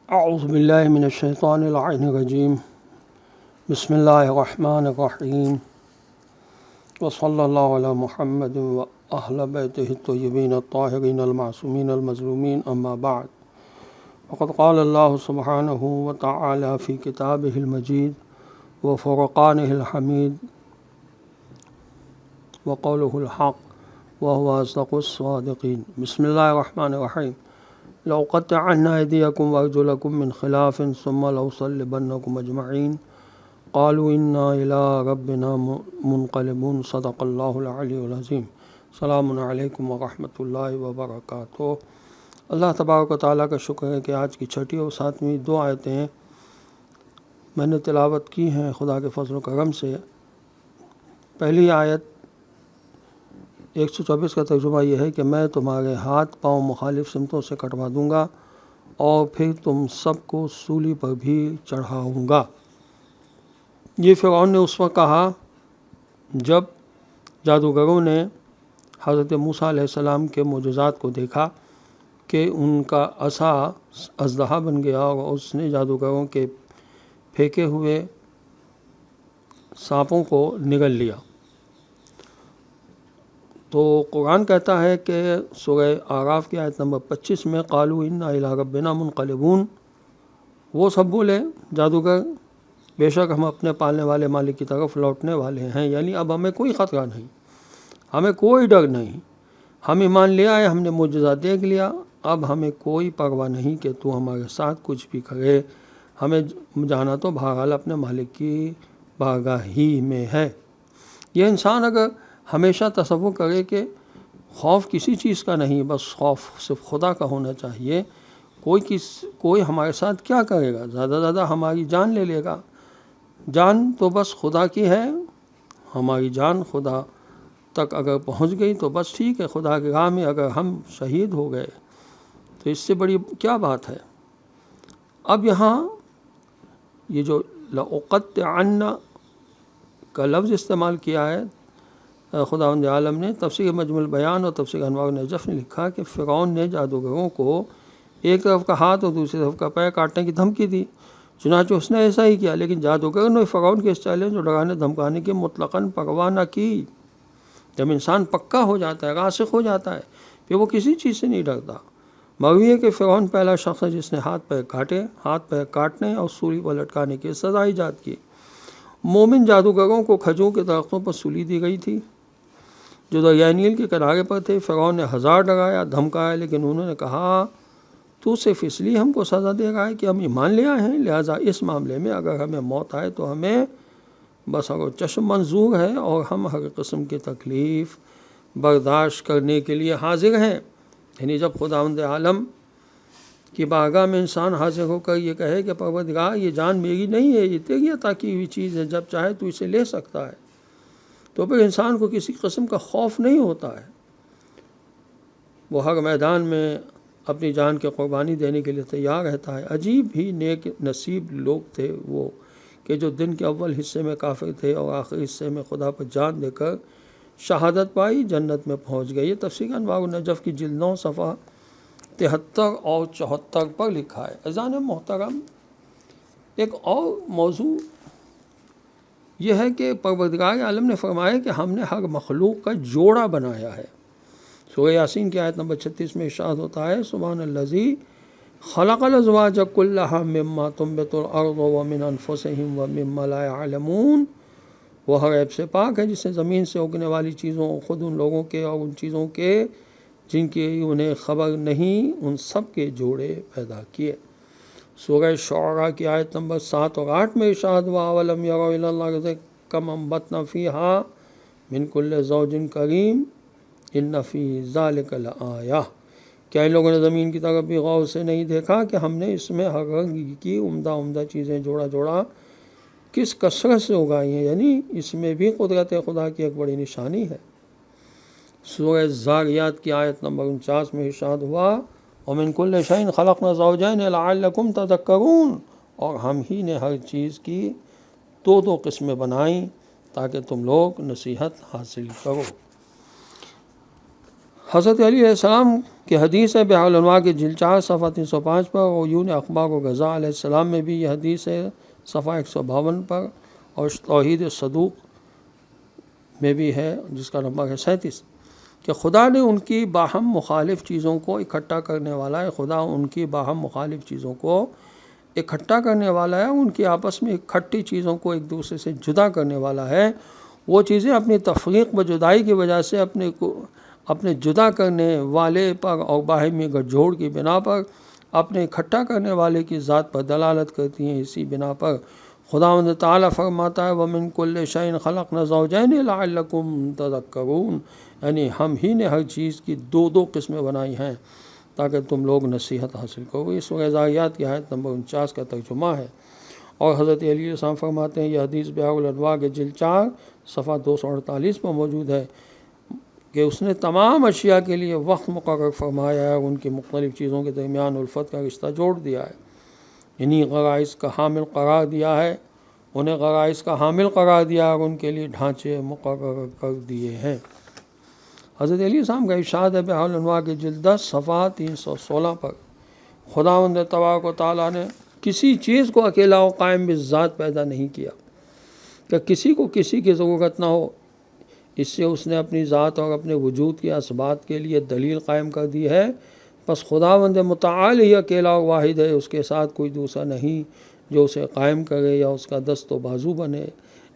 اعوذ باللہ من الشیطان اللعین الرجیم بسم اللہ الرحمن الرحیم وصلی اللہ علی محمد واہل بیتہ الطیبین الطاہرین المعصومین المظلومین اما بعد فقد قال اللہ سبحانہ وتعالی فی کتابہ المجید وفرقانہ الحمید وقولہ الحق وهو اصدق الصادقین۔ بسم اللہ الرحمن الرحیم۔ لأقطعن أيديكم وأرجلكم من خلاف ثم لأصلبنكم أجمعين قالوا إنا إلى ربنا منقلبون۔ صدق اللہ العلی العظیم۔ السلام علیکم ورحمۃ اللہ وبرکاتہ۔ اللہ تبارک و تعالیٰ کا شکر ہے کہ آج کی چھٹی اور ساتویں دو آیتیں میں نے تلاوت کی ہیں خدا کے فضل و کرم سے۔ پہلی آیت 124 کا ترجمہ یہ ہے کہ میں تمہارے ہاتھ پاؤں مخالف سمتوں سے کٹوا دوں گا اور پھر تم سب کو سولی پر بھی چڑھاؤں گا۔ یہ فرعون نے اس وقت کہا جب جادوگروں نے حضرت موسیٰ علیہ السلام کے معجزات کو دیکھا کہ ان کا عصا اژدہا بن گیا اور اس نے جادوگروں کے پھینکے ہوئے سانپوں کو نگل لیا۔ تو قرآن کہتا ہے کہ سورہ اعراف کی آیت نمبر 25 میں قالوا انا الی ربنا منقلبون، وہ سب بولے جادوگر بے شک ہم اپنے پالنے والے مالک کی طرف لوٹنے والے ہیں، یعنی اب ہمیں کوئی خطرہ نہیں، ہمیں کوئی ڈر نہیں، ہم ایمان لے آئے، ہم نے معجزہ دیکھ لیا، اب ہمیں کوئی پرواہ نہیں کہ تو ہمارے ساتھ کچھ بھی کرے، ہمیں جانا تو بہرحال اپنے مالک کی بارگاہ ہی میں ہے۔ یہ انسان اگر ہمیشہ تصور کرے کہ خوف کسی چیز کا نہیں، بس خوف صرف خدا کا ہونا چاہیے، کوئی ہمارے ساتھ کیا کرے گا، زیادہ زیادہ ہماری جان لے لے گا، جان تو بس خدا کی ہے، ہماری جان خدا تک اگر پہنچ گئی تو بس ٹھیک ہے، خدا کی راہ میں اگر ہم شہید ہو گئے تو اس سے بڑی کیا بات ہے۔ اب یہاں یہ جو لأقطعن کا لفظ استعمال کیا ہے خداوند عالم نے، تفسیر مجموع البیان اور تفسیر انوار النجف نے لکھا کہ فرعون نے جادوگروں کو ایک طرف کا ہاتھ اور دوسری طرف کا پیر کاٹنے کی دھمکی دی، چنانچہ اس نے ایسا ہی کیا، لیکن جادوگروں نے فرعون کے اس چیلنج اور ڈرانے دھمکانے کی مطلقاً پرواہ نہ کی۔ جب انسان پکا ہو جاتا ہے، راسخ ہو جاتا ہے، پھر وہ کسی چیز سے نہیں ڈرتا۔ مروی ہے کہ فرعون پہلا شخص ہے جس نے ہاتھ پیر کاٹنے اور سولی پر لٹکانے کی سزا ایجاد کی۔ مومن جادوگروں کو کھجور کے درختوں پر سولی دی گئی تھی جو دریائے نیل کے کنارے پر تھے۔ فرعون نے ہزار ڈرایا دھمکایا، لیکن انہوں نے کہا تو صرف اس لیے ہم کو سزا دے رہا ہے کہ ہم ایمان لے آئے ہیں، لہٰذا اس معاملے میں اگر ہمیں موت آئے تو ہمیں بس اگر چشم منظور ہے اور ہم ہر قسم کی تکلیف برداشت کرنے کے لیے حاضر ہیں۔ یعنی جب خداوند عالم کی بارگاہ میں انسان حاضر ہو کر یہ کہے کہ پروردگار یہ جان میری نہیں ہے، یہ تیری عطا کی ہوئی چیز ہے، جب چاہے تو اسے لے سکتا ہے، تو پھر انسان کو کسی قسم کا خوف نہیں ہوتا ہے، وہ ہر میدان میں اپنی جان کی قربانی دینے کے لیے تیار رہتا ہے۔ عجیب ہی نیک نصیب لوگ تھے وہ کہ جو دن کے اول حصے میں کافر تھے اور آخری حصے میں خدا پر جان دے کر شہادت پائی، جنت میں پہنچ گئے۔ یہ تفسیر انوار النجف کی جلد 9 صفحہ 73 اور 74 پر لکھا ہے۔ عزیزان محترم، ایک اور موضوع یہ ہے کہ پروردگار عالم نے فرمایا کہ ہم نے ہر مخلوق کا جوڑا بنایا ہے۔ سورہ یاسین کی آیت نمبر 36 میں ارشاد ہوتا ہے سبحان الذی خلق الازواج کلھا مما تنبت الارض ومن انفسہم ومما لا یعلمون، وہ ہر عیب سے پاک ہے جس نے زمین سے اگنے والی چیزوں، خود ان لوگوں کے اور ان چیزوں کے جن کی انہیں خبر نہیں، ان سب کے جوڑے پیدا کیے۔ سورہ شعراء کی آیت نمبر 7 اور 8 میں ارشاد ہوا اولم یروا الی الارض کم انبتنا فیہا من کل زوج کریم ان فی ذلک لآیہ، کیا ان لوگوں نے زمین کی طرف بھی غور سے نہیں دیکھا کہ ہم نے اس میں ہر رنگ کی عمدہ چیزیں جوڑا جوڑا کس کثرت سے اگائی ہیں، یعنی اس میں بھی قدرت خدا کی ایک بڑی نشانی ہے۔ سورہ زاریات کی آیت نمبر 49 میں ارشاد ہوا وَمِن كُلِّ شَيْءٍ خَلَقْنَا زَوْجَيْنِ لَعَلَّكُمْ تَذَكَّرُونَ، اور ہم ہی نے ہر چیز کی دو قسمیں بنائیں تاکہ تم لوگ نصیحت حاصل کرو۔ حضرت علی علیہ السلام کی حدیث ہے بحار الانوار کے جلد 4 صفحہ 305 پر، اور یون اخبار و غزا علیہ السلام میں بھی یہ حدیث ہے صفحہ 152 پر، اور توحید صدوق میں بھی ہے جس کا نمبر ہے 37، کہ خدا نے ان کی باہم مخالف چیزوں کو اکٹھا کرنے والا ہے۔ خدا ان کی باہم مخالف چیزوں کو اکٹھا کرنے والا ہے، ان کی آپس میں اکٹھی چیزوں کو ایک دوسرے سے جدا کرنے والا ہے۔ وہ چیزیں اپنی تفریق و جدائی کی وجہ سے اپنے جدا کرنے والے پر اور باہمی گٹھجوڑ کی بنا پر اپنے اکٹھا کرنے والے کی ذات پر دلالت کرتی ہیں۔ اسی بنا پر خداوند تعالیٰ فرماتا ہے وَمِن كُلِّ شَيْءٍ خَلَقْنَا زَوْجَيْنِ لَعَلَّكُمْ تَذَكَّرُونَ، یعنی ہم ہی نے ہر چیز کی دو دو قسمیں بنائی ہیں تاکہ تم لوگ نصیحت حاصل کرو۔ یہ سورہ ذاریات کی آیت نمبر 49 کا ترجمہ ہے۔ اور حضرت علی علیہ السلام فرماتے ہیں، یہ حدیث بحار الانوار کے جلد 4 صفحہ 248 پر موجود ہے، کہ اس نے تمام اشیاء کے لیے وقت مقرر فرمایا ہے اور ان کی مختلف چیزوں کے درمیان الفت کا رشتہ جوڑ دیا ہے، انہی غرائز کا حامل قرار دیا ہے، انہیں غرائز کا حامل قرار دیا اور ان کے لیے ڈھانچے مقرر کر دیے ہیں۔ حضرت علیہ السلام کا ارشاد ہے بحار الانوار کے جلد 10 صفحہ 316 پر، خداوند تبارک و تعالیٰ نے کسی چیز کو اکیلا و قائم بالذات پیدا نہیں کیا کہ کسی کو کسی کی ضرورت نہ ہو، اس سے اس نے اپنی ذات اور اپنے وجود کی اسبات کے لیے دلیل قائم کر دی ہے۔ پس خداوند متعال ہی اکیلا اور واحد ہے، اس کے ساتھ کوئی دوسرا نہیں جو اسے قائم کرے یا اس کا دست و بازو بنے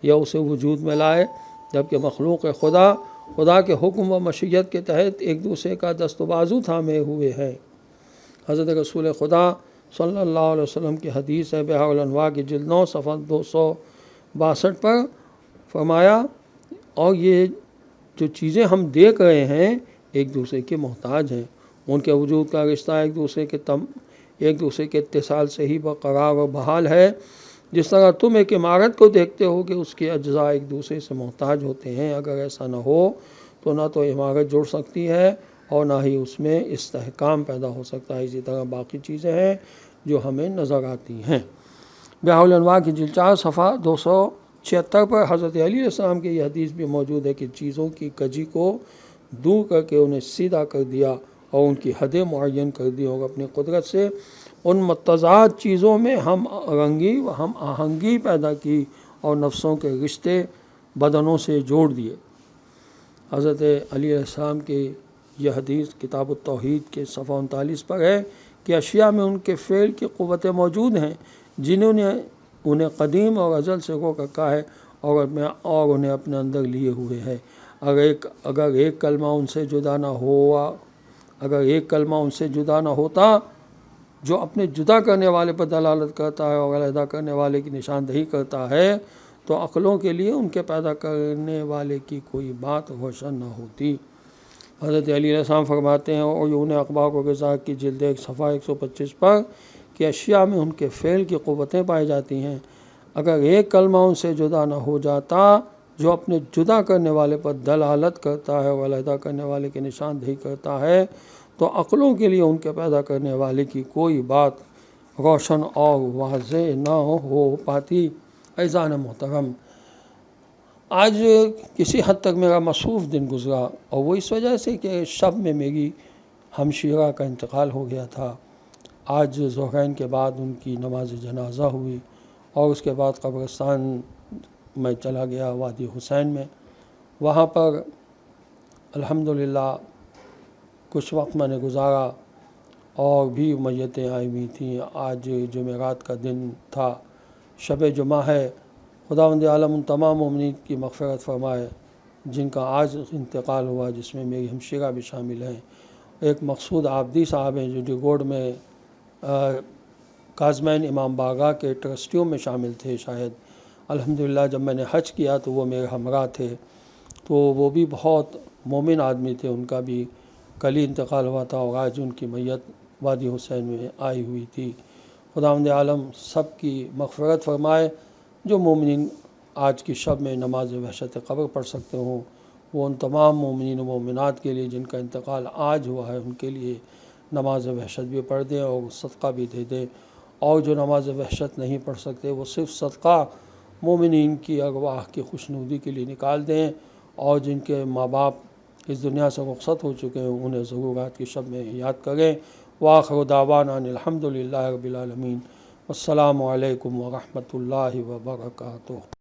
یا اسے وجود میں لائے، جبکہ مخلوق خدا کے حکم و مشیت کے تحت ایک دوسرے کا دست و بازو تھامے ہوئے ہے۔ حضرت رسول خدا صلی اللہ علیہ وسلم کی حدیث ہے بحار الانوار کی جلد 9 صفحہ 262 پر فرمایا، اور یہ جو چیزیں ہم دیکھ رہے ہیں ایک دوسرے کے محتاج ہیں، ان کے وجود کا رشتہ ایک دوسرے کے اتصال سے ہی برقرار و بحال ہے۔ جس طرح تم ایک عمارت کو دیکھتے ہو کہ اس کے اجزاء ایک دوسرے سے محتاج ہوتے ہیں، اگر ایسا نہ ہو تو نہ تو عمارت جڑ سکتی ہے اور نہ ہی اس میں استحکام پیدا ہو سکتا ہے۔ اسی طرح باقی چیزیں ہیں جو ہمیں نظر آتی ہیں۔ بحار الانوار کی جلد 4 صفحہ 276 پر حضرت علی علیہ السلام کی یہ حدیث بھی موجود ہے کہ چیزوں کی کجی کو دور کر کے انہیں سیدھا کر دیا اور ان کی حدیں معین کر دی، اور اپنی قدرت سے ان متضاد چیزوں میں ہم آہنگی پیدا کی اور نفسوں کے رشتے بدنوں سے جوڑ دیے۔ حضرت علی علیہ السلام کی یہ حدیث کتاب التوحید کے صفحہ 39 پر ہے کہ اشیاء میں ان کے فعل کی قوتیں موجود ہیں جنہوں نے انہیں قدیم اور ازل سے روک رکھا ہے اور انہیں اپنے اندر لیے ہوئے ہے۔ اگر ایک کلمہ ان سے جدا نہ ہوتا جو اپنے جدا کرنے والے پر دلالت کرتا ہے اور علیحدہ کرنے والے کی نشاندہی کرتا ہے، تو عقلوں کے لیے ان کے پیدا کرنے والے کی کوئی بات روشن نہ ہوتی۔ حضرت علی علیہ السلام فرماتے ہیں، اور یون اخبار و غزا کی جلد 1 صفحہ 125 پر، کہ اشیاء میں ان کے فعل کی قوتیں پائی جاتی ہیں۔ اگر ایک کلمہ ان سے جدا نہ ہو جاتا جو اپنے جدا کرنے والے پر دلالت کرتا ہے اور علیحدہ کرنے والے کی نشاندہی کرتا ہے، تو عقلوں کے لیے ان کے پیدا کرنے والے کی کوئی بات روشن اور واضح نہ ہو پاتی۔ عزیزان محترم، آج کسی حد تک میرا مصروف دن گزرا، اور وہ اس وجہ سے کہ شب میں میری ہمشیرہ کا انتقال ہو گیا تھا۔ آج ظہرین کے بعد ان کی نماز جنازہ ہوئی اور اس کے بعد قبرستان میں چلا گیا وادی حسین میں، وہاں پر الحمدللہ کچھ وقت میں نے گزارا اور بھی میتیں آئی ہوئی تھیں۔ آج جمعرات کا دن تھا، شب جمعہ ہے۔ خداوند عالم ان تمام مومنین کی مغفرت فرمائے جن کا آج انتقال ہوا، جس میں میری ہمشیرہ بھی شامل ہیں۔ ایک مقصود عابدی صاحب ہیں جو ڈیگوڑ میں کاظمین امام بارگاہ کے ٹرسٹیوں میں شامل تھے شاید۔ الحمدللہ جب میں نے حج کیا تو وہ میرے ہمراہ تھے، تو وہ بھی بہت مومن آدمی تھے، ان کا بھی کل ہی انتقال ہوا تھا اور آج ان کی میت وادی حسین میں آئی ہوئی تھی۔ خداوند عالم سب کی مغفرت فرمائے۔ جو مومنین آج کی شب میں نماز وحشت قبر پڑھ سکتے ہوں، وہ ان تمام مومنین و مومنات کے لیے جن کا انتقال آج ہوا ہے ان کے لیے نماز وحشت بھی پڑھ دیں اور صدقہ بھی دے دیں، اور جو نماز وحشت نہیں پڑھ سکتے وہ صرف صدقہ مومنین کی ارواح کی خوشنودی کے لیے نکال دیں، اور جن کے ماں باپ اس دنیا سے رخصت ہو چکے ہیں انہیں ضرورات کی شب میں یاد کریں۔ وآخر دعوانا ان الحمد للہ رب العالمین۔ السلام علیکم ورحمۃ اللہ وبرکاتہ۔